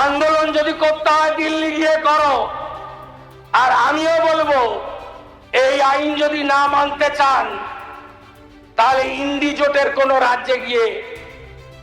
আন্দোলন যদি করতে হয় দিল্লি গিয়ে করো। আর আমিও বলবো, এই আইন যদি না মানতে চান তাহলে ইন্ডি জোটের কোন রাজ্যে গিয়ে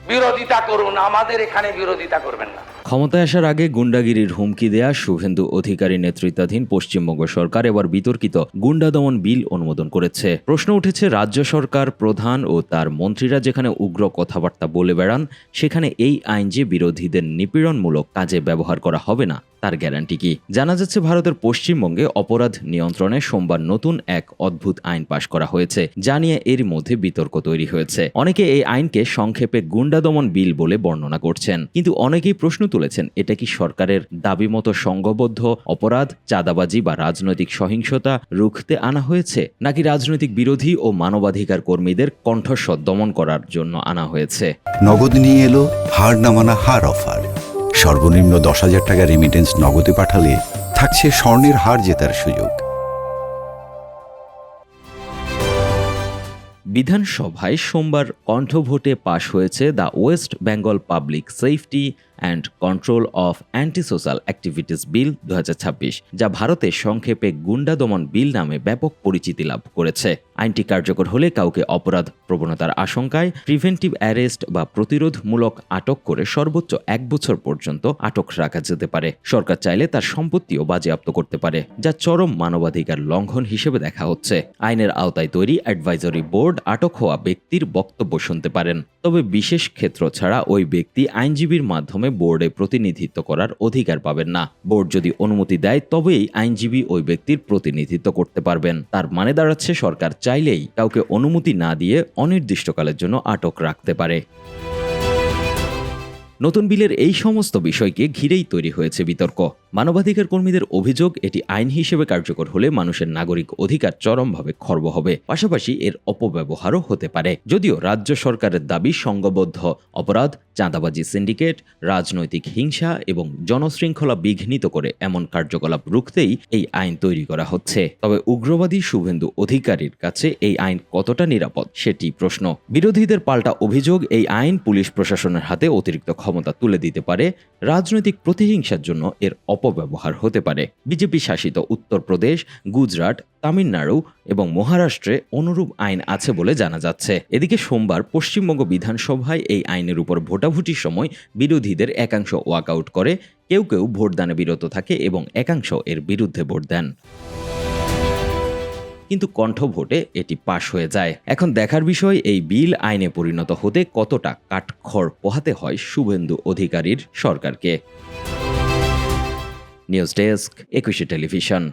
বিরোধিতা করুন, আমাদের এখানে বিরোধিতা করবেন না। ক্ষমতায় আসার আগে গুন্ডাগিরির হুমকি দেয়া শুভেন্দু অধিকারী নেতৃত্বাধীন পশ্চিমবঙ্গ সরকার এবার বিতর্কিত গুন্ডা দমন বিল অনুমোদন করেছে। প্রশ্ন উঠেছে, রাজ্য সরকার প্রধান ও তার মন্ত্রীরা যেখানে উগ্র কথাবার্তা বলে বেড়ান, সেখানে এই আইন যে বিরোধীদের নিপীড়নমূলক কাজে ব্যবহার করা হবে না তার গ্যারান্টি কি? জানা যাচ্ছে, ভারতের পশ্চিমবঙ্গে অপরাধ নিয়ন্ত্রণে সোমবার নতুন এক অদ্ভুত আইন পাশ করা হয়েছে, যা নিয়ে এর মধ্যে বিতর্ক তৈরি হয়েছে। অনেকে এই আইনকে সংক্ষেপে গুন্ডা দমন বিল বলে বর্ণনা করছেন, কিন্তু অনেকেই প্রশ্ন তুলেছেন, এটা কি সরকারের দাবি মতো সংঘবদ্ধ অপরাধ, চাঁদাবাজি বা রাজনৈতিক সহিংসতা রুখতে আনা হয়েছে, নাকি রাজনৈতিক বিরোধী ও মানবাধিকার কর্মীদের কণ্ঠস্বর দমন করার জন্য আনা হয়েছে? নগদ নিয়ে এলো হার না মানা হার অফার। সর্বনিম্ন 10,000 টাকা রেমিটেন্স নগদে পাঠালে থাকছে স্বর্ণের হার জেতার সুযোগ। বিধানসভায় সোমবার কণ্ঠভোটে পাশ হয়েছে the West Bengal public safety and control of anti social activities bill 2026, যা ভারতে সংক্ষেপে গুন্ডা দমন বিল নামে ব্যাপক পরিচিতি লাভ করেছে। আইনটি কার্যকর হলে কাউকে অপরাধ প্রবণতার আশঙ্কায় প্রিভেন্টিভ অ্যারেস্ট বা প্রতিরোধমূলক আটক করে সর্বোচ্চ 1 বছর পর্যন্ত আটক রাখা যেতে পারে। সরকার চাইলে তার সম্পত্তিও বাজেয়াপ্ত করতে পারে, যা চরম মানবাধিকার লঙ্ঘন হিসেবে দেখা হচ্ছে। আইনের আওতায় তৈরি অ্যাডভাইজরি বোর্ড আটক হওয়া ব্যক্তির বক্তব্য শুনতে পারেন, তবে বিশেষ ক্ষেত্র ছাড়া ওই ব্যক্তি আইনজীবীর মাধ্যমে বোর্ডে প্রতিনিধিত্ব করার অধিকার পাবেন না। বোর্ড যদি অনুমতি দেয় তবেই আইনজীবী ওই ব্যক্তির প্রতিনিধিত্ব করতে পারবেন। তার মানে দাঁড়াচ্ছে, সরকার চাইলেই কাউকে অনুমতি না দিয়ে অনির্দিষ্টকালের জন্য আটক রাখতে পারে। নতুন বিলের এই সমস্ত বিষয়কে ঘিরেই তৈরি হয়েছে বিতর্ক। মানবাধিকার কর্মীদের অভিযোগ, এটি আইন হিসেবে কার্যকর হলে মানুষের নাগরিক অধিকার চরমভাবে খর্ব হবে, পাশাপাশি এর অপব্যবহারও হতে পারে। যদিও রাজ্য সরকারের দাবি, সংঘবদ্ধ অপরাধ, চাঁদাবাজি, সিন্ডিকেট, রাজনৈতিক হিংসা এবং জনশৃঙ্খলা বিঘ্নিত করে এমন কার্যকলাপ রুখতেই এই আইন তৈরি করা হচ্ছে। তবে উগ্রবাদী শুভেন্দু অধিকারীর কাছে এই আইন কতটা নিরাপদ সেটি প্রশ্ন। বিরোধীদের পাল্টা অভিযোগ, এই আইন পুলিশ প্রশাসনের হাতে অতিরিক্ত ক্ষমতা তুলে দিতে পারে, রাজনৈতিক প্রতিহিংসার জন্য এর অপব্যবহার হতে পারে। বিজেপি শাসিত উত্তরপ্রদেশ, গুজরাট, তামিলনাড়ু এবং মহারাষ্ট্রে অনুরূপ আইন আছে বলে জানা যাচ্ছে। এদিকে সোমবার পশ্চিমবঙ্গ বিধানসভায় এই আইনের উপর ভোটাভুটির সময় বিরোধীদের একাংশ ওয়াকআউট করে, কেউ কেউ ভোটদানে বিরত থাকে এবং একাংশ এর বিরুদ্ধে ভোট দেন। কিন্তু কণ্ঠভোটে এটি পাশ হয়ে যায়। এখন দেখার বিষয়, এই বিল আইনে পরিণত হতে কতটা কাঠখড় পোহাতে হয় শুভেন্দু অধিকারীর সরকারকে। News desk, 21 television.